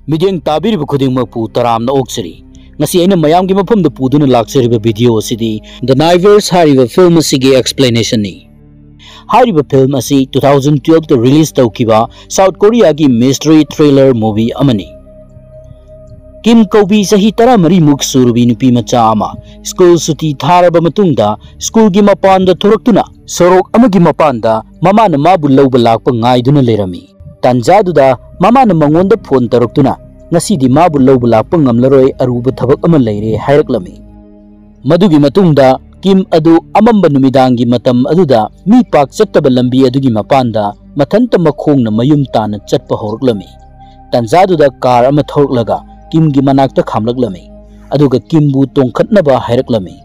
Mideng tabiri khuding mapu taramna oksari ngasi aina mayam gi mafam da puduna laksari ba video asidi The Neighbors hariba film asigi explanation ni hariba film asi 2012 da release tawkiba South Korea gi mystery thriller movie amani Kim Kobi sahi tara mari muk surubi nupi macha ama school suti tharaba matungda school gi mapanda thoraktuna sorok amagi mapanda mama na mabu lawba lakpa ngaiduna lerami Tanjaduda mama na mangonda phone taruktuna ngasi di mabu lawba lakpa ngamlaroi aruba thabak ama leire hairaklami madugi matungda Kim adu amamba numidangi matam aduda mi pak chattaba lambi adugi mapanda mathanta makhong na mayum tana chatpa horoklami Tanjaduda car ama thoroklaga Kim gi manakta khamlaklami aduga Kimbu tongkhatnaba hairaklami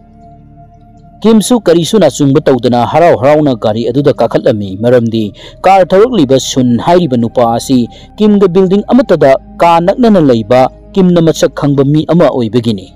Kimsu karisu na sungba tawdana harau harauna gari aduda kakhatlami maramdi car thawakliba sun hairiba nupa asi Kimga building amatada ka naknana leiba Kimna masak khangba mi ama oibagini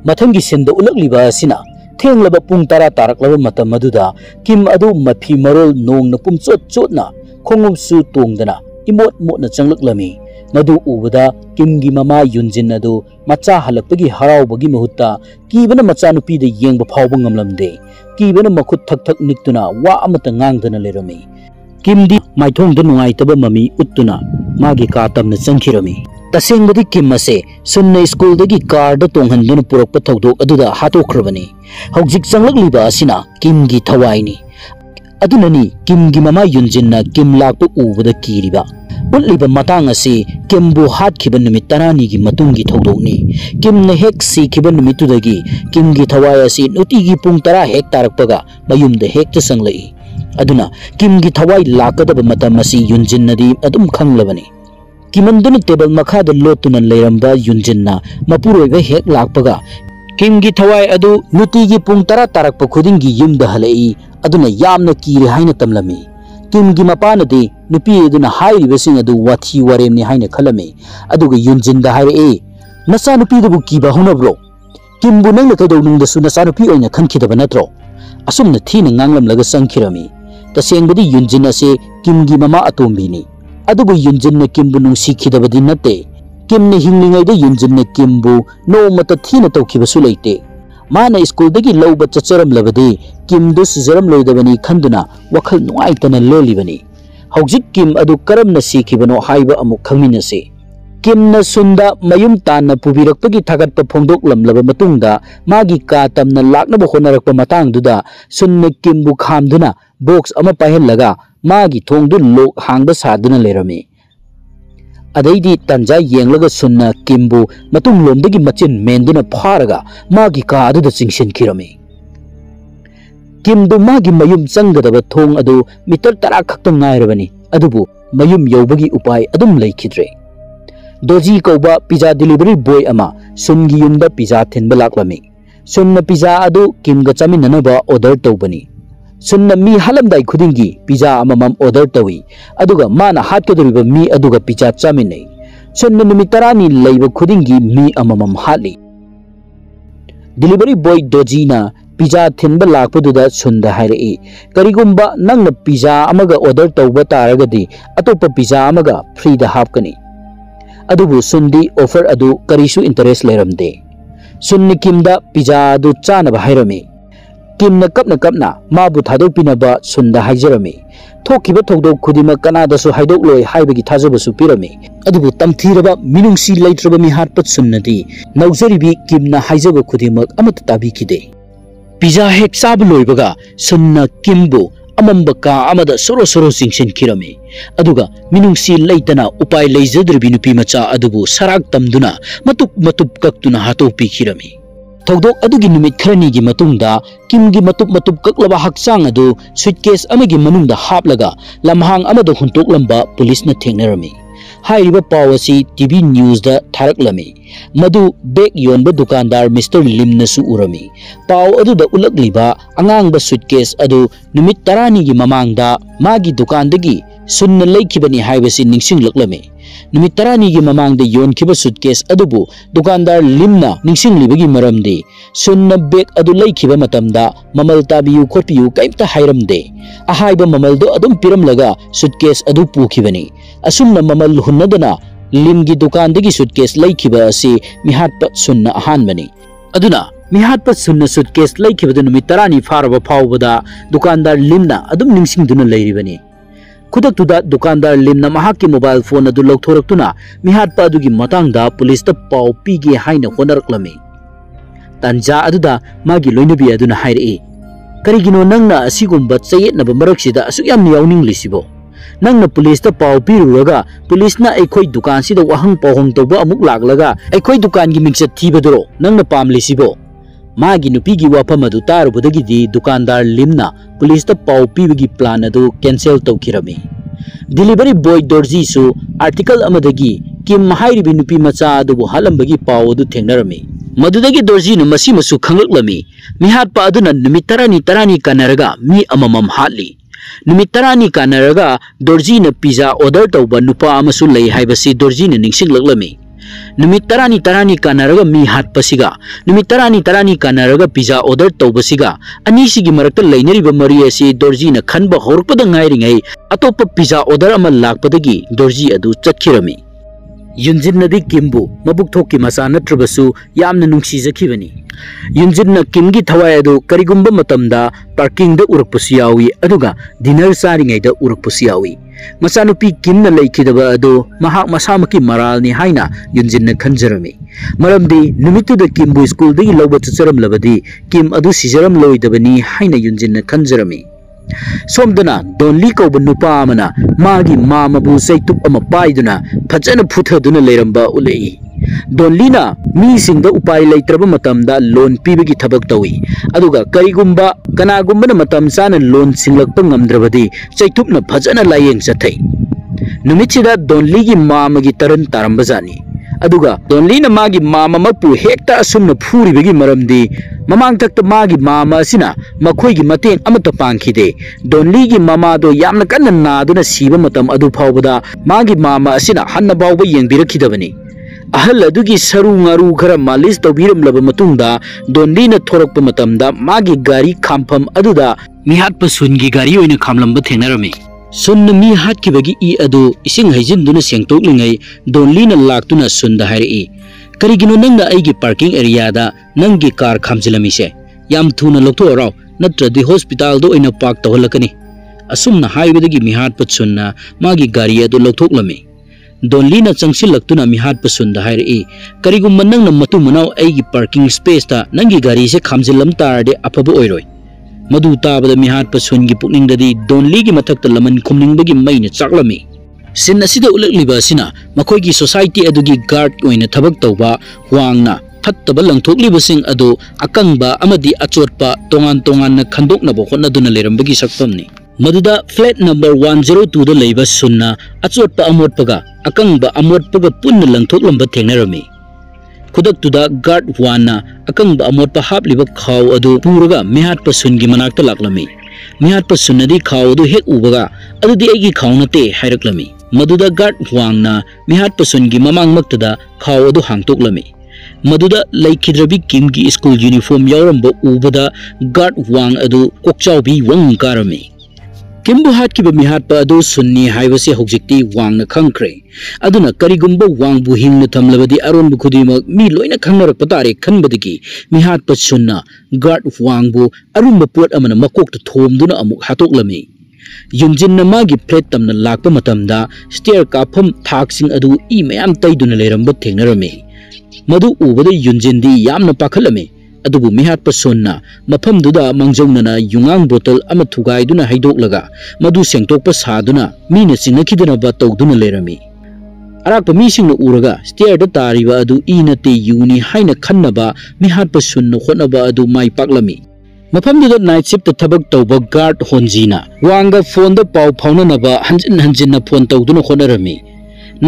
mathangi senda ulakliba asina thenglaba pung tara taraklaba matam aduda Kim adu mathi marol nong na pumchot chotna khongumsu tongdana imot motna changlaklami madu ubada Kimgi mama Yunjin adu macha halakpagi haraubagi mahutta kibana macha nupi da yengba phawba ngamlamde kibana makhut thak thak niktuna wa amata ngangdana lerami Kimdi maithong da nungaitaba mami uttuna magi ka tamna changkhirami tasengbadi Kim ase sunna school dagi car da tonghanduna purakpa thawdok aduda hatokhrabani hawjik changlakliba asina Kimgi thawaini adunani Kimgi mama Yunjin na Kim lakpa ubada kiriba Ulliba matang asi Kimbu hatkiba numit tarani gi matungi thawdokni Kimna hek sikhiba numitudagi Kimgi thawai asi nutigi pung tara hek tarakpaga mayumda hek ta sanglai aduna Kimgi thawai lakadaba matam asi Yunjinnadi adum khanglabani Kimanduna table makhada lotuna leiramba Yunjinna mapuroiba hek lakpaga Kimgi thawai adu nutigi pung tara tarakpa khudingi yumda halai aduna yamna kire haina tamlami Kimgi mapanadi nupi aduna hairibasing adu wathi waremni haina khalame aduga Yunjinda haire nasa nupi dabu kiba honabro Kimbu nangla kaidonungda su nasa nupi oina khankidaba natro asumna thina nganglamlaga sangkhirami tasengbadi Yunjin ase Kimgi mama atombini adubu Yunjinna Kimbu nungsikhidabadi natte Kimna hinglingayda Yunjinna Kimbu nomata thina tawkhibasu leite Mana school dagi lawba chacharam labadi Kimdu sijaram loidabani khanduna wakhal nuaitana lelibani hawjik Kim adu karamna sikhibano haiba amuk khangminase Kimna sunda mayum tanna pubirakpagi thagatpa phongdok lamlaba matungda magi ka tamna laknaba honarakpa matangduda sunna Kimbu khamduna box ama pahellaga magi thongdu lok hangba saduna lerami Adaidi tanja yenglaga sunna Kimbu matung lomdagi machin menduna pharaga magi ka aduda chingshin kirami Kimdu magi mayum changgadaba thong adu mitar tara khakta ngairabani adubu mayum yobagi upai adum laikhidre Doji kauba pizza delivery boy ama sungi yumda pizza thenba laklami sunna pizza adu Kimga chaminanaba order tawbani sunna mi halamdai khudingi pizza amamam order tawi aduga mana hatkaduriba mi aduga pizza chaminai sunna numitarani leiba khudingi mi amamam hali delivery boy Dojina pizza thinba lakpaduda sunda hairei karigumba nangna pizza amaga order tawba taragadi atopa pizza amaga free da hapkani adubu sundi offer adu karisu interest leramde sunni Kimda pizza adu chanaba hairami Kimna kapna mabu thadok pinaba sunda haijarami thokiba thogdok khudima kanada su haidok loi haibagi thajaba su pirami adubu tamthiraba minungsi leitraba mi hatpat sunnadi naujaribi Kimna haijaba khudima amata tabikide pizza hek sab loibaga sunna Kimbu amamba ka amada soro singshin kirami aduga minungsi leitana upai leijadribi nupi macha adubu sarak tamduna matup kaktuna hatopi kirami Thogdok adugi numit kharani gi matungda Kimgi matup kaklaba hakchang adu suitcase amagi manungda haplaga lamhang amada huntok lamba police na thengnarami hairiba pawasi TV news da tharaklami madu bag yonba dukandar Mr. Lim na su urami paw aduda ulagliba angangba suitcase adu numit tarani gi mamangda magi dukandagi sunna leikibani haibasi ningsinglaklami numit tarani gi mamangda yonkiba suitcase adubu dukandar Limna ningsinglibagi maramdi sunna bag adu leikiba matamda mamal tabiyu khotpiyu kaimta hairamde ahaiba mamaldo adum piramlaga suitcase adu pukibani asumna mamal hunnadana limgi dukandagi suitcase laikhiba asi mihatpa sunna ahanbani aduna mihatpa sunna suitcase laikhibadu numit 10 faraba phawbada dukandar limna adum ningsingduna leiribani khudaktuda dukandar limna mahakki mobile phone adu lauthoraktuna mihatpa adugi matangda police ta paw pige haina honaraklami tanja aduda magi loinabi aduna hairi karigino nangna asigumba chayetnaba maraksida asuk yam yawning lisibo nangna police ta paw piruraga police na aikoi dukan sida wahang pawhong toba amuk laglaga aikoi dukan gi mingsa thibadro nangna pamlisibo magi nupigi wafam adu tarubudagi di dukandar limna police ta paw pibagi plan adu cancel tawkirami delivery boy dorji su article amadagi kim hairibi nupi macha adu halambagi paw adu thengnarami madudagi dorji nu masi masu khangaklami mihatpa aduna numit 10 kanaraga mi amamam hatli numit 10 kanaraga dorji na pizza order tawba nupa amasu lei haibasi dorji na ningsinglaklami numit 10 kanaraga mi hatpasiga numit 10 kanaraga pizza order tawbasiga anisigi marakta leinariba mari asi dorji na khanba horpada ngairingai atopa pizza order ama lakpadagi dorji adu chatkirami yunjinna di kimbu mabuk thokki masa natrabasu yamna nungsijakhibani yunjinna kimgi thawai adu karigumba matamda parking da urakpasu yawi aduga dinner saringai da urakpasu yawi masanupi kimna leikidaba adu mahak masamaki maralni haina yunjinna khanjarami maramdi numitu da kimbu school dagi lawba chacharam labadi kim adu sijaram loidabani haina yunjinna khanjarami somdana donli kauba nupa amana magi mamabu saitup ama paiduna phajana phuthaduna leiramba ulei donlina mi singda upai leitraba matamda loan pibagi thabak tawi aduga karigumba kanagumba matam sana loan singlakpa ngamdrabadi chaitupna phajana layeng chathai numichida donli gi mamagi taran tarambajani aduga donlina magi mama mapu hekta asumna phuribagi maramdi mamang takta magi mama sina makhoi gi mateng amata pangkhide donli gi mama do yamna kanna naduna siba matam adu phawbada magi mama asina hanna bawba yengbirakidabani ahal adugi saru ngaru khara malis tawbiram laba matungda donlina thorakpa matamda magi gari khampham aduda mihatpa sungi gari oina khamlamba thengnarami sunna mi hatkibagi I adu ising haijinduna sengtoklingai donlina laktuna sunda hairi karigino nangna aigi parking area da nangi car khamjilamise yam thuna lokthorao natradi hospital do oina park tawhalakani asumna haibadagi mihatpa sunna magi gari adu loktoklami donlina changsilaktuna mihatpa sunda hairi karigumma nangna matu manau aigi parking space ta nangi gari se khamjilam tarde afaba oiroi madu tabada mihatpa sungi pukningdadi donli gi mathakta laman khumningbagi maina chaklami sin asida ulakliba asina makoigi society adugi guard oina thabak tawba huangna phattaba langthokliba sing adu akangba amadi achotpa tongan na khandoknaba honnaduna lerambagi sakpamni maduda flat number 102 da leiba sunna achotpa amotpaga akangba amotpaga punna langthoklamba thengnarami khudaktuda guard wana akangba amotpa hapliba khaw adu puraga mihatpa sungi manakta laklami mihatpa sunnadi khaw adu hek ubaga adudi aigi khawnate hairaklami maduda guard wangna mihatpa sungi mamang maktada khaw adu hangtoklami maduda laikhidrabi kimgi school uniform yauramba ubada guard wang adu kokchawbi wangkarami kimbu hatkiba mihatpa adu sunni haibase hojikti wangna khangkre aduna karigumba wangbu hingna thamlabadi aronbu khudimak mi loina khangnarak patare khanbadagi mihatpa sunna guard wangbu arumba pot amana makokta thomduna amuk hatoklami yunjinna magi plate tamna lakpa matamda stair kapham thaksing adu I mayam taiduna leramba thengnarami madu ubada yunjindi yamna pakhalame adubu mihatpa sunna mafamduda mangjongna yungang bottle ama thugaiduna haidoklaga madu sengtokpa saduna mina sinnakhiduna ba tawduna lerami arakpa misingna uraga stair da tariba adu inate yuni haina khannaba mihatpa sunna khonaba adu mai paklami mafamduda night shift ta thabak tawba guard honjina wanga phone da paw phaunanaba hanjin na phone tawduna khonarami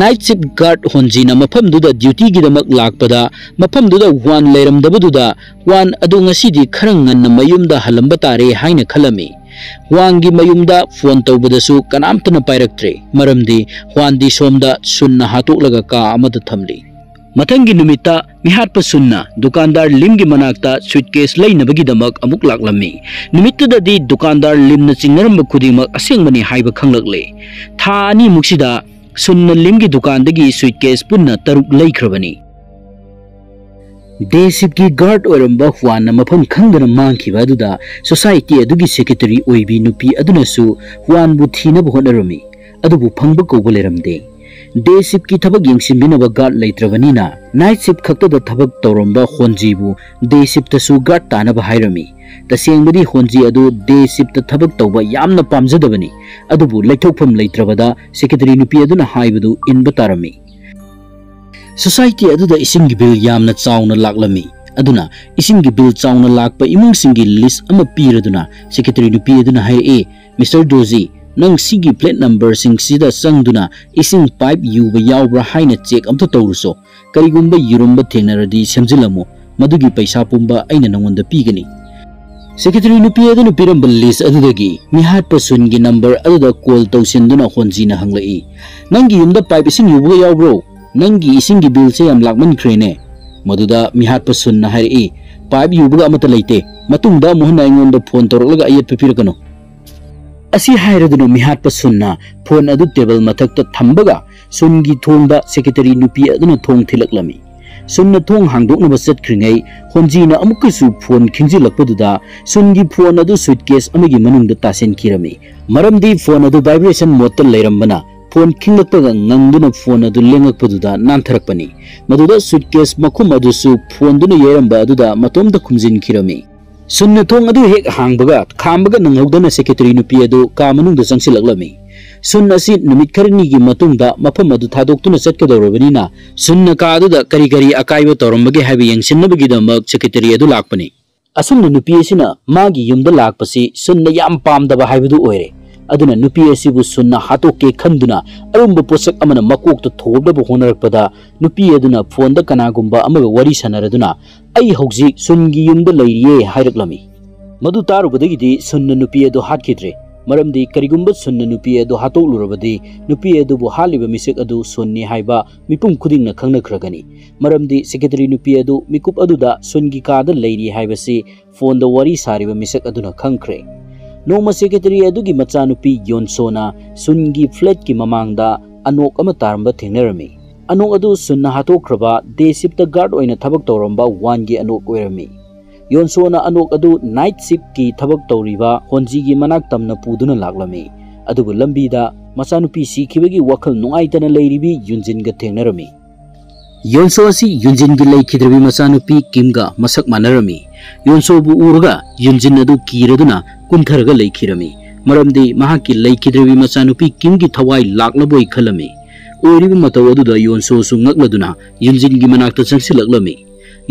night shift guard honjina mafamduda duty gidamak lakpada mafamduda wan leiramdabuda wan adu ngasidi kharangan mayumda halamba tare haina khalami wangi mayumda phone tawbadasu kanamtana pairaktre maramdi wandi somda sunna hatoklaga ka amada thamli mathangi numita mihatpa sunna dukandar limgi manakta suitcase leinabagi damak amuk laklami numittuda di dukandar limna chingnaramba khudimak asengmani haiba khanglakle tha ani muksida सुन्ना लिमगी दुकानदगी suitcase पुन्ना तरुक लैख्रबनी देशिप की guard ओरंबा हुआन मफम खंगदना मांखिबा अदुदा सोसाइटी अदुगी सेक्रेटरी ओइबी नुपी अदुनसु हुआन बु थीनब होनरमी अदुबु फंगब कौब लेरमदे देशिप की थबक यंगसिनबिनब गार्ड लैत्रबनिना नाइट शिफ्ट खक्तदा थबक तौरंबा होंजीबु देशिप तसु गार्ड तानब हाइरमी तसेंगबदी होंजी अदु देशिप त थबक तौबा यामना पामजदबनी अदुबु लैथौफम लैत्रबदा सेक्रेटरी नुपी अदुना हाइबदु इनब तारमी सोसाइटी अदुदा इसिंगी बिल यामना चाउना लाक्लमी अदुना इसिंगी बिल चाउना लाक्पा इमुंगसिंगी लिस्ट अमा पीरदुना सेक्रेटरी नुपी अदुना हाइए मिस्टर डोजी नंग सिगी प्लेट नंबर सिंग सिदा संगदुना इसिंग पाइप युबा यावब्रा हाइना चेक अमता तौरुसो करिगुंबा युरुंबा थेंगनरदी सेमजिलमु मदुगी पैसा पुंबा अइना नंगोंदा पीगनी सेक्रेटरी नुपी अदुना पिरंबा लिस्ट अदुदगी मिहाट पसुनगी नंबर अदुदा कॉल तौसिनदुना होंजीना हंगलई नंगी युमदा पाइप इसिंग युबा यावब्रो नंगी इसिंगी बिल से यम लाकमनख्रेने मदुदा मिहाट पसुनना हाइरई पाइप युबगा अमता लैते मतुंगदा मोहन आइंगोंदा फोन तौरलगा अयत पिपिरकनो असी हाइरदुना मिहाट पसुनना फोन अदु टेबल मथक्ता थंबगा सुनगी थोंगदा सेक्रेटरी नुपी अदुना थोंग थिलकलमी सुनना थोंग हांगदोकनबा चटख्रिङै होंजीना अमुकसु फोन खिंजिलकपदुदा सुनगी फोन अदु सूटकेस अमगी मनुंगदा तासेनखिरमी मरमदी फोन अदु वाइब्रेशन मोडता लैरंबना फोन खिंगलकपगा ngangduna फोन अदु लेंगकपदुदा नांथरकपनी मदुदा सूटकेस मखुम अदुसु फोनदुना येरंबा अदुदा मतोमदा खुमजिनखिरमी सुन्ना थोंग अदु हेक हांगबगा खामबगा नंगौदना सेक्रेटरी नुपी अदु का मनुंगदा चंगसिलकलमी सुन्ना असि नुमित खरनीगी मतुंगदा मफम अदु थादोक्तुना चटकदौरबनिना सुन्ना का अदुदा करी करी अकाइबा तौरंबगे हाइबे यंगसिनबगीदमक सेक्रेटरी अदु लाकपनी असुमना नुपी असिना मागी युमदा लाकपसि सुन्ना याम पामदबा हाइबदु ओइरे अदुना नुपी असिबु सुन्ना हातोके खंदुना अरुंब पोसक अमना मकोकतो थोबदबु होनरकपदा नुपी अदुना फोनदा कनागुंबा अमगा वरी सनरदुना आई हौजी सुनगी युमदा लैरिये हाइरकलमी मदु तारुबदगिदी सुन्ना नुपी अदु हातखिद्रे मरमदी करिगुंबा सुन्ना नुपी अदु हातोकलुरबदी नुपी अदुबु हालिबा मिसक अदु सुन्नी हाइबा मिपुम खुदिंगना खंगनख्रगनी मरमदी सेक्रेटरी नुपी अदु मिकुप अदुदा सुनगी कादा लैरि हाइबसी फोनदा वरी सारिबा मिसक अदुना खंगख्रे नोमा सेक्रेटरी अदुगी मचानुपी योनसोना सुनगी फ्लैट की ममांगदा अनोक अमा तारंबा थेंगनरमी अनोक अदु सुन्ना हातोख्रबा देशिप्ता गार्ड ओइना थबक तौरंबा वानगी अनोक ओइरमी योनसोना अनोक अदु नाइट शिफ्ट की थबक तौरिबा होंजीगी मनाक तमना पुदुना लाक्लमी अदुबु लंबीदा मचानुपी सीखिबगी वखल नुंगाइतना लैरिबी युनजिनगा थेंगनरमी योनसो असि युनजिनगी लैखिद्रबी मचानुपी किमगा मसक मानरमी योनसोबु उरगा युनजिन अदु कीरदुना कुंथरगा लैखिरमी मरमदी महाकी लैखिद्रबी मचानुपी किमगी थवाई लाक्लबोय खलमी ओरिबु मतौ अदुदा योनसोसु ngakladuna युनजिनगी मनाक्ता चंगसिलकलमी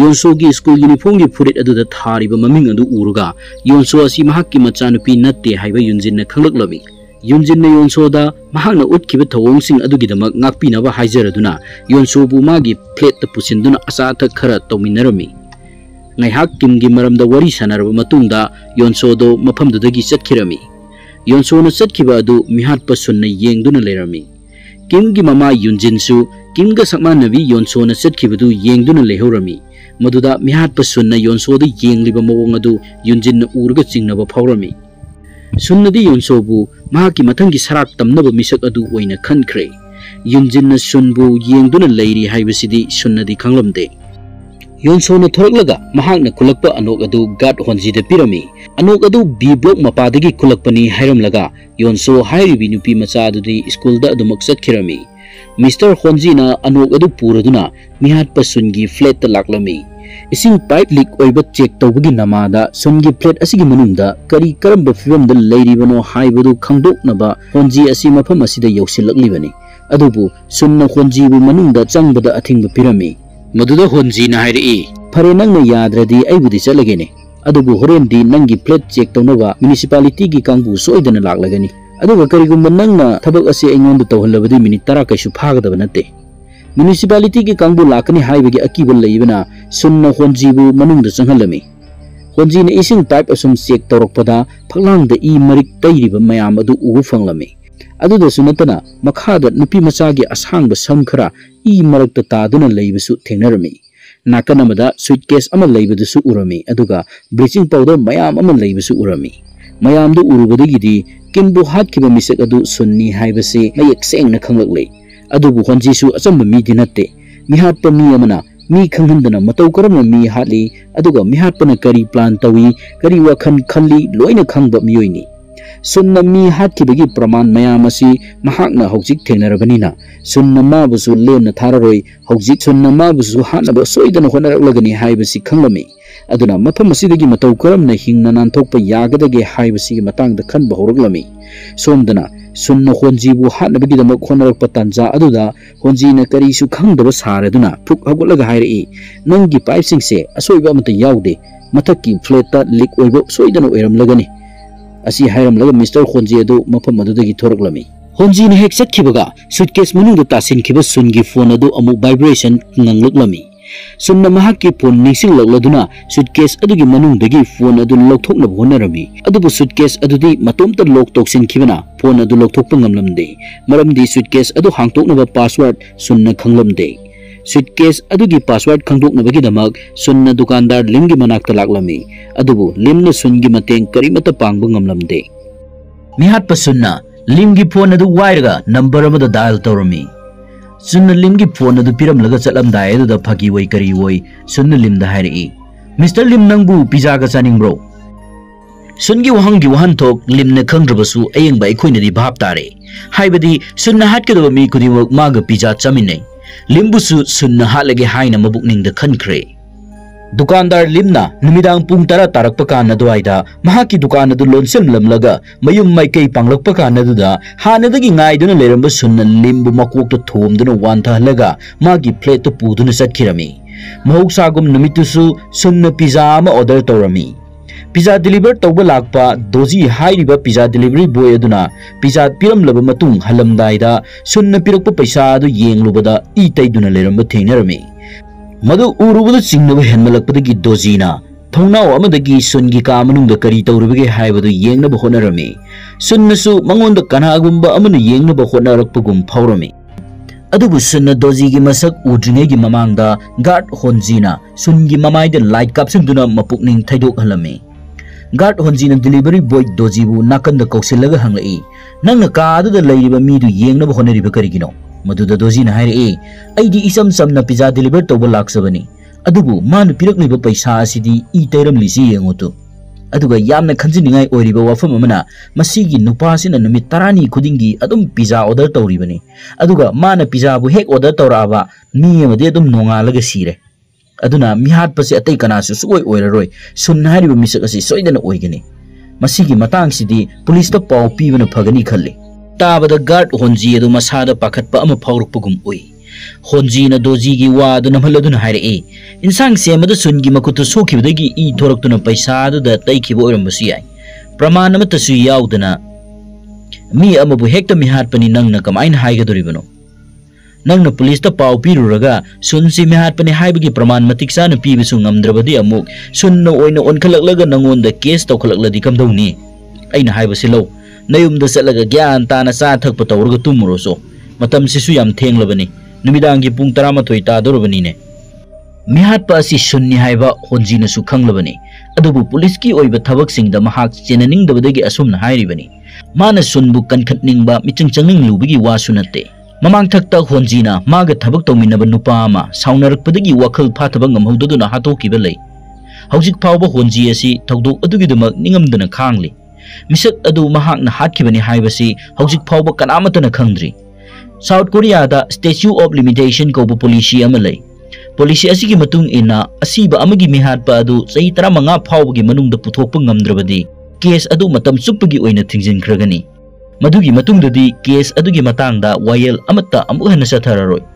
योनसोगी स्कूल यूनिफॉर्म की फुरिट अदुदा थारिबा ममिंग अदु उरुगा योनसो असि महाकी मचानुपी नत्ते हाइबा युनजिनना खंगलकलमी युनजिनना योनसोदा महाकना उटखिबा थवोंगसिंग अदुगिदमक ngakpinaba हाइजरदुना योनसोबु मागी प्लेट पुसिनदुना अचाथक खरा तौमिनरमी ngaiha kimgi maramda wari sanaraba matungda yonsodo mafamdudagi chatkhirami yonsona chatkhiba adu mihat pasunna yengduna lerami kimgi mama yunjinsu kimga sakmanabi yonsona chatkhibudu yengduna lehorami maduda mihat pasunna yonsoda yengliba mawong adu yunjinna urga chingnaba phawrami sunnadi yonsobu mahaki mathangi sarak tamnaba misak adu oina khankhre yunjinna sunbu yengduna leiri haibasidi sunnadi khanglamde योनसोना थोरकलगा महाकना खुलकपा अनोक अदु guard होंजीदा पिरमी अनोक अदु बी ब्लॉक मपादगी खुलकपनी हाइरमलगा योनसो हाइरिबी नुपी मचा अदुदी स्कूलदा अदुमक चटखिरमी मिस्टर होंजीना अनोक अदु पुरदुना मिहात पसुनगी फ्लैट लाक्लमी इसिंग पाइप लीक ओइबा चेक तौबगी नमादा सुनगी फ्लैट असिगी मनुंगदा करी करम फिवमदा लैरिबनो हाइबदु खंगदोकनबा होंजी असि मफम असिदा यौसिलकलिबनी अदुबु सुन्ना होंजीबु मनुंगदा चंगबदा अथिंग पिरमी मदुदा होंजीना हाइरई फरे नंगना याद्रदी अइबुदी चलगेने अदुबु होरेंदी नंगी प्लेट चेक तौनबा म्युनिसिपालिटी की कांगबु सोइदना लाक्लगनी अदुगा करिगुंबा नंगना थबक असे अइंगोंदा तौहल्लबदी मिनिट 10 कैसु फागदबा नते म्युनिसिपालिटी की कांगबु लाकनी हाइबगी अकीबल लैबना सुन्ना होंजीबु मनुंगदा चंगहलमी होंजीना इसिंग पाइप असुम चेक तौरकपदा फगलांगदा ई मरिक तैरिबा मयाम अदु उबु फंगलमी अदुदसु नतना मखादा नुपी मचागी असांगबा सम खरा ई मरकता तादुना लैबसु थेंगनरमी नाकन अमदा सूटकेस अमा लैबदसु उरमी अदुगा ब्लीचिंग पाउडर मयाम अमा लैबसु उरमी मयामदु उरुबदगिदी किमबु हातखिबा मिसक अदु सुन्नी हाइबसे मयक सेंगना खंगलक्लै अदुबु होंजीसु अचंब मी दिनते मिहात्प मी अमना मी खंगहंदना मतौ करमना मी हाली अदुगा मिहात्पना करी प्लान तवी करी वखन खल्ली लोइना खंगब मियोइनी सुन्ना मी हातखिबगी प्रमाण मयाम असि महाकना हौजिक थेंगनरबनिना सुन्ना माबुसु लेमना थाररोय हौजिक सुन्ना माबुसु हानब सोइदना होनरलगनि हाइबसि खंगलमी अदुना मफम असिदगी मतौ करमना हिंगना नानथोकप यागदगे हाइबसि मतंगद खनब होरगलमी सोमदना सुन्ना होंजीबु हानबगिदमक होनरकप तंजा अदुदा होंजीना करीसु खंगदब सारदुना फुक हगुलगा हाइरई नंगी पाइपसिंगसे असोइबा अमत याउदे मथक्की फ्लेटता लीक ओइबो सोइदना ओइरमलगनि असी हाइरमलगा मिस्टर होंजी अदु मफम अदुदगी थोरकलमी होंजी ने हेक सटखिबगा सूटकेस मनुंगदा तासिनखिबा सुनगी फोन अदु अमु वाइब्रेशन नंगलकलमी सुन्ना महाकी फोन निंगसिंगलगलदुना सूटकेस अदुगी मनुंगदगी फोन अदु लौथोकनब होनरमी अदुबु सूटकेस अदुदी मतोमता लॉक तौसिनखिबना फोन अदु लौथोकप ngamlamde मरमदी सूटकेस अदु हांगतोकनबा पासवर्ड सुन्ना खंगलमदे सूटकेस अदुगी पासवर्ड खंगदोकनबगिदमक सुन्ना दुकानदार लिमगी मनाक्ता लाक्लमी अदुबु लिमना सुनगी मतेंग करिमता पांगबा ngamlamde मिहात्प सुन्ना लिमगी फोन अदु वाइरगा नंबर अमदा डायल तौरमी सुन्ना लिमगी फोन अदु पिरमलगा चलमदाय अदुदा फगी वई करी वई सुन्ना लिमदा हाइरई मिस्टर लिम नंगबु पिज्जा चानिंग्रो सुनगी वहंगी वहनथोक लिमना खंग्रबसु अयंगबा अखोइनदि भाब तारे हाइबदि सुन्ना हाटकदब मी खुदिमक माग पिज्जा चामिनै लिमबुसु सुन्ना हालगे हाइना मबुकनिंगदा खनख्रे दुकानदार लिमना नुमिदांग पुंग 10 तारकप कान अदुवाइदा महाकी दुकान अदु लोनसेमलमलगा मयुम माइकई पांगलकप कान अदुदा हानदगी ngaiduna leramba sunna limbu makokta thomduna wanthalaga magi plate puduna satkhirami mahoksagum numitusu sunna pizza ama order tawrami pizza deliver tawba lakpa doji hairiba pizza delivery boy aduna pizza piramlaba matung halamdaida sunna pirakpa paisa adu yenglubada I taiduna leramba thengnarami मदु उरुबुद चिंगनब हेनमलकपदगी दोजीना थौनाव अमदगी सुनगी का मनुंगद करी तौरबगे हाइबदु येंगनब होनरमी सुन्नसु मंगोंद कनागुंबा अमन येंगनब होनरकपगुम फावरमी अदुबु सुन्न दोजीगी मसक उद्रिंगेगी ममांगदा guard होंजीना सुनगी ममाइद लाइट कापसिंगदुना मपुकनिंग थैदोक हलमी गार्ड होंजीना डिलीवरी बॉय दोजीबु नाकंद कौसिलगा हंगई नंगना कादुदा लैरिबा मीदु येंगनब होनरिबा करिगिनो मधुदा दोजीना हाइरई अइदी इसम समना पिज्जा डिलीवर तौबा लाक्सबनी अदुबु मानु पिरकलिबा पैसा असिदी इ तैरमलिसि येंगोतु अदुगा यामना खंजिनिंगाय ओइरिबा वाफम अमना मसिगी नुपासिना नुमित 10 खुदिंगी अदुम पिज्जा ऑर्डर तौरिबनी अदुगा माना पिज्जा बु हेक ऑर्डर तौराबा मी अमदे अदुम नोंगालगा सिरे अदुना मिहाटपसे अतै कनासु सुगोय ओइररोय सुन्ना हारिबा मिसक असि सोइदना ओइगनी मसिगी मतांगसिदी पुलिसता पाव पीबना फगनी खल्ले ताबदा गार्ड होंजी अदु मसादा पाखतपा अमा फावरकपगुम ओइ होंजीना दोजीगी वादु नमहलदुना हाइरई इंसांग सेमदा सुनगी मकुतु सोखिबदगी इ थोरक्तुना पैसा अदुदा तैखिबो ओइरमबसि याय प्रमाण अमतसु याउदना मी अमबु हेक्ता मिहाटपनि नंगना कमाइन हाइगदोरिबनो नंगना पुलिसता पाव पीरुरगा सुनसि मिहाटपनि हाइबगी प्रमाण मतिकसाना पीबसु ngamdrabadi amuk sunna oina onkhalaklaga nangonda case tawkhalakladि kamdौनि aina haibasi लो नयुमदा चलगा ज्ञान ताना चा थकप तौरगा तुमुरोसो मतम सिसु याम थेंगलबनी नुमिदांगी पुंग 13 तादोरबनीने मिहाटपा असि सुन्नि हाइबा होंजीनसु खंगलबनी अदुबु पुलिस की ओइबा थबकसिंगदा महाक चेननिंगदबदगी असुमना हाइरिबनी माना सुनबु कनखटनिंगबा मिचंगचंगनिंग लुबगी वासु नते ममांग थकता होंजीना मागा थबक तौमिनबा नुपा अमा साउनरकपदगी वखल फाथबा ngamहौदुना हातोकिबा लै हौजिक फावबा होंजी असि थौदोक अदुगिदमक निंगमदना खांगली मिसक अदु महाकना हाटखिबनी हाइबसी हौजिक फावबा कनामतना खंद्री साउथ कोरिया दा स्टैच्यू ऑफ लिमिटेशन कोबो पॉलिसी अमा लै पॉलिसी असिगी मतुंग इना असीबा अमगी मिहाटपा अदु चही 15 फावबगी मनुंगदा पुथोकपा ngamdrabadi केस अदु मतम सुप्पगी ओइना थिंजिनख्रगनी मधुगी मतुंगददी केस अदुगी मतंगदा वायल अमत्ता अमुक हन सथररोय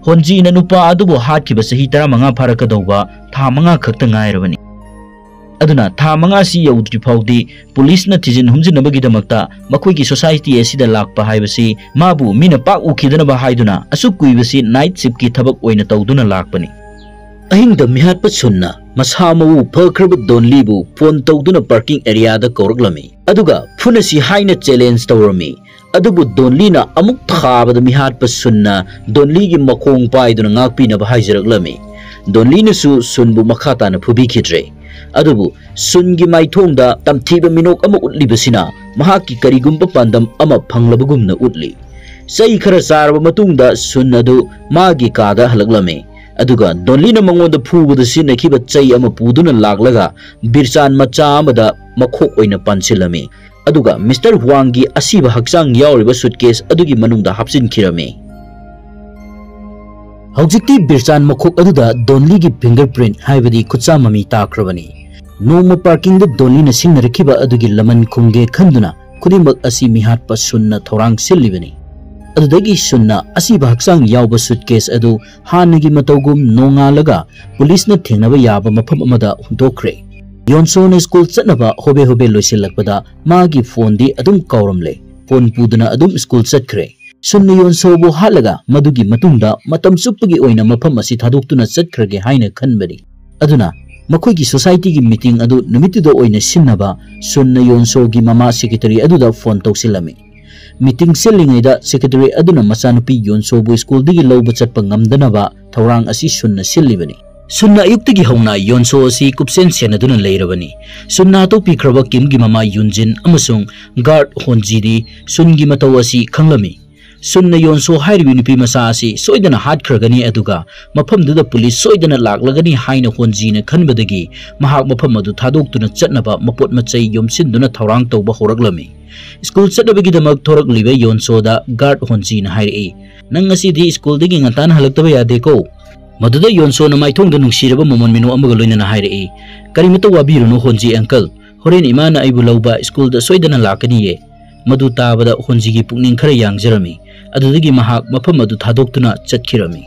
होंजीना नुपा अदुबो हाटखिबा चही 15 फारकदौबा था 5 खक्ता ngairabani अदुना था 5 सि यौद्रि फाउदी पुलिसना थिजिन हुमजिनबगिदमक्ता मखोइगी सोसाइटी एसिदा लाकपा हाइबसी माबु मिना पाक उखिदनबा हाइदुना असुक कुइबसी नाइट शिफ्ट की थबक ओइना तौदुना लाकपनी अहिंगदा मिहाटपा सुन्ना मसामउ फख्रब दोनलीबु फोन तौदुना पार्किंग एरिया दा कौरकलमी अदुगा फुनसी हाइना चैलेंज तौरमी अदुबु दोनलीना अमुक थाबदा मिहाटपा सुन्ना दोनलीगी मखोंग पाइदुना ngakpinaba हाइजरकलमी दोनलीनसु सुनबु मखाताना फुबिखिद्रे अदुबु सुनगी माइथोंगदा तमथीबा मिनोक अमा उटलिबसिना महाकी करिगुंबा पांदम अमा फंगलबगुमना उटली sei khara sarba matungda sun adu magi kada halaklame aduga donlina mangonda phubada sinakhiba chai ama puduna laglaga birchan macha amada makhok oina pansilame aduga Mr. Huanggi asiba hakchang yauriba suitcase adugi manungda hapsin khirame Haujikti birchan makhok aduda donli gi fingerprint haibadi khutsa mami takrabani noma parking da donli na singnarakhiba adugi laman khumge khanduna khudimak asi mihat pa sunna thorang sillibani adudagi sunna asiba hakchang yauba suitcase adu hanagi matawgum nongalaga police na thengnaba yaba mafam amada hundokre Yonson school chatnaba hobe hobe loisilakpada magi phone di adum kauramle phone puduna adum school chatkre sunna Yonsobu halaga madugi matungda matam suppagi oina mafam asi thadoktuna chatkrage haina khanbani aduna makhoi society gi meeting adu numitudo oina sinnaba sunna Yonsogi mama secretary aduda phone tawsilame meeting sellingaida secretary aduna machanupi Yonsobu school digi lawba chatpa ngamdanaba thorang asi sunna sillibani sunna ayuktagi hauna Yonso asi kupsen senaduna leirabani sunna to pikraba kimgi mama Yunjin amasung guard honjidi sungi mataw asi khanglami sunna Yonso hairibi nupi masa asi soidana hatkragani aduga mafamduda police soidana laklagani haina honjina khanbadagi mahak mafam adu thadoktuna chatnaba mapot machai yomsinduna thorang tawba horaklami school chatnabagi damak thoraklibe Yonso da guard honjina hairi nang asidi school digi ngatan halaktaba yade ko Maduda Yonso na maithong da nungsiraba momon minu amaga loinana hairi karimata wabiruno honji uncle horen imana aibu lawba school da soidana lakaniye madu tabada honji gi pukning khara yangjarami adudagi mahak mafam adu thadoktuna chatkirami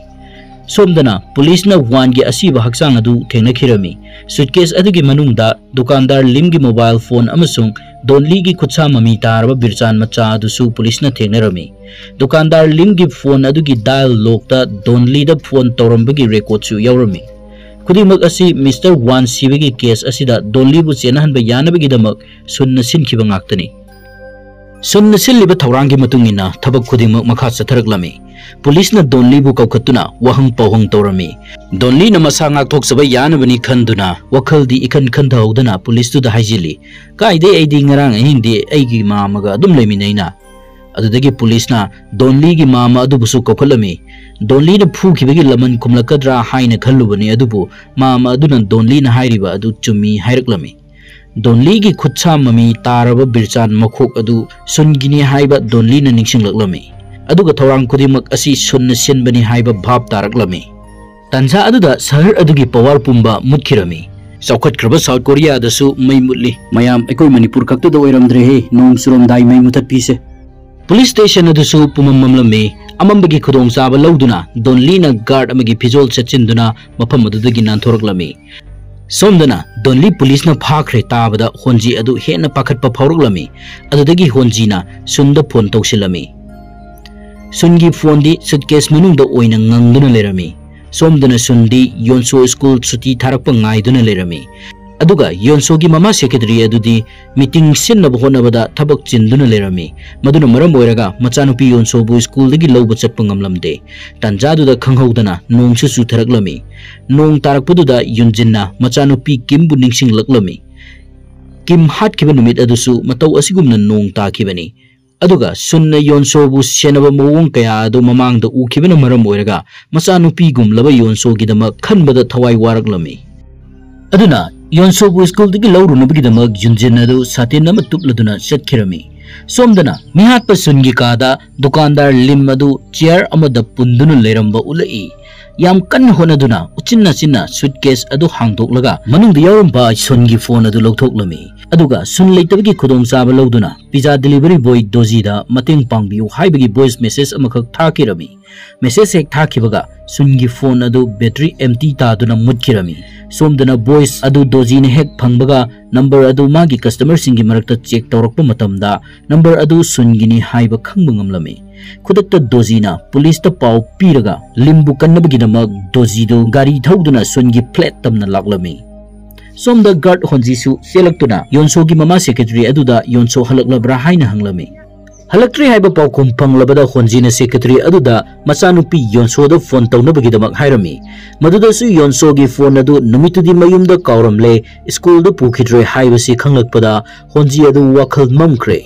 somdana police na wan gi asiba hakchang adu thengnakhirami suitcase adugi manungda dukandar limgi mobile phone amasung donli gi khutsa mami tarba birchan macha adusu police na thengnarami dukandar limgi phone adugi dial lock ta donli da phone tawrambagi record chu yaurami kudimak asi Mr. Wan sibagi case asida donli bu chenahanba yanabagi damak sunna sinkhiba ngaktani sunna silliba thawrangi matungina thabak kudimak makha chatharaklami police na donli bu kaukhatuna wahang pawhang tawrami donli na masa ngak thoksaba yanabani khanduna wakhaldi ikan khandhaudana police tu da haijili kaide aidi ngarang hindi aigi mamaga adum leminaina adudagi police na donli gi mama adubusu kokhalami donli na phukibagi laman kumlakadra haina khallubani adubu mama aduna donli na hairiba adu chumi hairaklami donli gi khutsa mami taraba birchan makhok adu sungini haiba donli na ningsinglaklami aduga thorang kudimak asi sunna senbani haiba bhab taraklami tanza aduda sahar adugi power pumba mutkhirami Saukhatkraba South Korea dasu mai mutli mayam ekoi Manipur khakta da oiramdre he nom surom dai mai mutat pise Police station adusu pumamamlame amambagi khudong chaba lawduna donli na guard amagi phijol chachinduna mafam adudagi nanthoroklami somdana donli police na phakre tabada honji adu hena pakhatpa phauroklami adudagi honji na sunda phone tawsilami sungi phone di suitcase manungda oina ngangduna lerami somdana sundi Yonso school suti tharakpa ngaiduna lerami aduga Yonso gi mama secretary adudi meeting sinnaba honabada thabak chinduna lerami maduna maram oiraga machanupi Yonso bu school dagi lawba chatpa ngamlamde tanjaduda khanghaudana nongsu su tharaklami nong tarakpaduda Yunjinna machanupi kimbu ningsinglaklami kim hatkiba numit adusu mataw asigumna nong takibani aduga sunna Yonso bu senaba mawong kaya adu mamangda ukibana maram oiraga machanupi gumlaba Yonso gi dama khanbada thawai waraklami aduna Yonso bu school digi lawru nubigi damak Yunjin adu satin nama tupladuna chatkirami somdana mihat pa sungi kada dukandar lim adu chair amada punduna leramba ulai yam kan honaduna uchinna chinna suitcase adu hangdoklaga manungda yauramba sungi phone adu lawthoklami aduga sun leitabagi khudong chaba lawduna pizza delivery boy doji da mateng pangbiu haibagi voice message amakhak thakirami message ek thakibaga sungi phone adu battery empty ta duna mutkirami somdana voice adu doji ne hek phangbaga number adu magi customer singi marakta check tawrakpa matamda number adu sungini haiba khangbngamlami khudakta doji na police ta paw piraga limbu kannabagi namak doji do gari thauduna sungi plate tamna laklami somda guard honjisu selaktuna Yonso gi mama secretary aduda Yonso halaklabra haina hanglami halaktre haiba paukum panglabada honjina secretary aduda machanupi Yonso da phone tawnabagi damak hairami maduda su Yonso gi phone adu numitudi mayumda kauramle school da pukhitre haibasi khanglakpada honji adu wakhal mamkre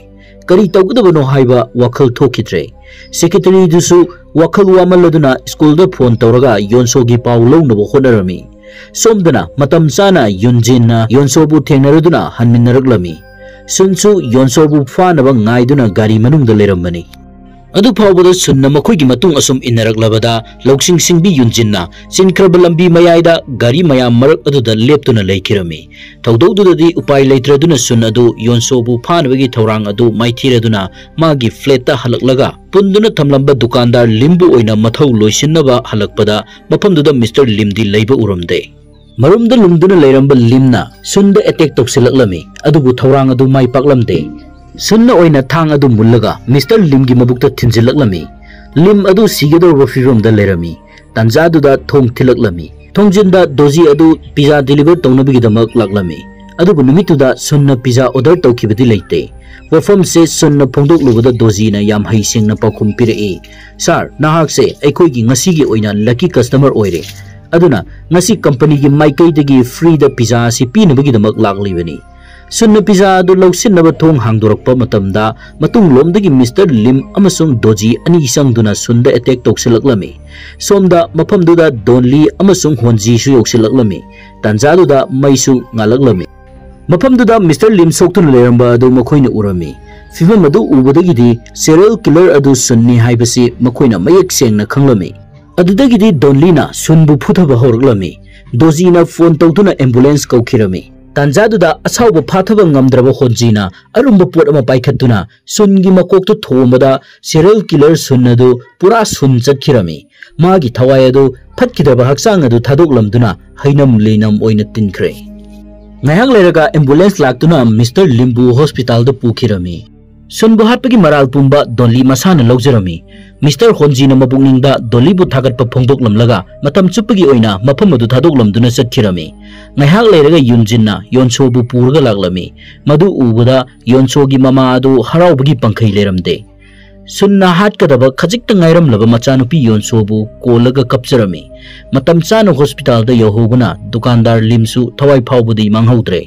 करी तौगदबनो हाइबा वखल थोखिद्रे secretary Dusu वखल वामलदुना school the phone तौरगा योनसोगी पाउ लौनबो होनरमी सोमदना मतम चाना युनजिनना योनसोबु थेंगनरदुना हनमिनरगलमी सुनसु योनसोबु फानबा ngaiduna gari manungda lerambani adu phawbada sunna makhoigi matung asum innaraklavada loksing singbi yunjinna sinkraba lambi mayaida gari mayam marak aduda leptuna leikirami thawdodudadi upai leitraduna sun adu yonsobu phanbagi thorang adu maithiraduna magi fleta halaklaga punduna thamlamba dukandar limbu oina mathau loisinnaba halakpada maphamduda Mr. Limdi leiba uramde marumda lumduna leiramba limna sunda attack toksilakhlami adubu thorang adu mai paklamde sunna oina thang adu mullaga Mr. Limgi mabukta thinjilaklami lim adu sigado firom da lerami tanjaduda thong thilaklami thongjinda doji adu pizza deliver tawnabi damak laklami adubu numituda sunna pizza order tawkibadi leite wafam se sunna phongdok lubada doji na yam haisingna pakhum pire sir nahak se aikoi gi ngasi gi oina lucky customer oire aduna ngasi company gi maikai dagi free da pizza si pinabagi damak laklibani sunna pizza adu lawsinnaba thong hangdorakpa matamda matung lomdagi Mr. Lim amasung doji ani sangduna sunda attack toksilaklami somda maphamduda donli amasung honji su yoksilaklami tanjaduda maisu ngalaklami maphamduda Mr. Lim soktuna leramba adu makhoina urami fibam adu ubadagidi serial killer adu sunni haibasi makhoina mayak sengna khanglami adudagidi donlina sunbu phuthaba horaklami dojina phone tawtuna ambulance kaukhirami tanjaduda achauba phathaba ngamdraba honjina arumba pot ama paikhatuna sungi makoktu thomada serial killer sunnadu pura sun chakhirami magi thawai adu phatkidaba haksang adu thadoklamduna hainam leinam oina tinkhre ngayang leraga ambulance laktuna Mr. Limbu hospital da pukhirami sunbu hatpagi maral pumba donli masana lawjerami Mr. Honjina mabukningda dolibu thagatpa phongdoklamlaga matam chupagi oina mafam adu thadoklamduna chakhirami ngayhak leiraga yunjinna yonsobu purga laklami madu ubada yonsogi mama adu haraubagi pangkhai leramde sunna hatkadaba khajikta ngairamlaba machanupi yonsobu kolaga kapjarami matam chana hospital da yohoguna dukandar limsu thawai phawbudi manghaudre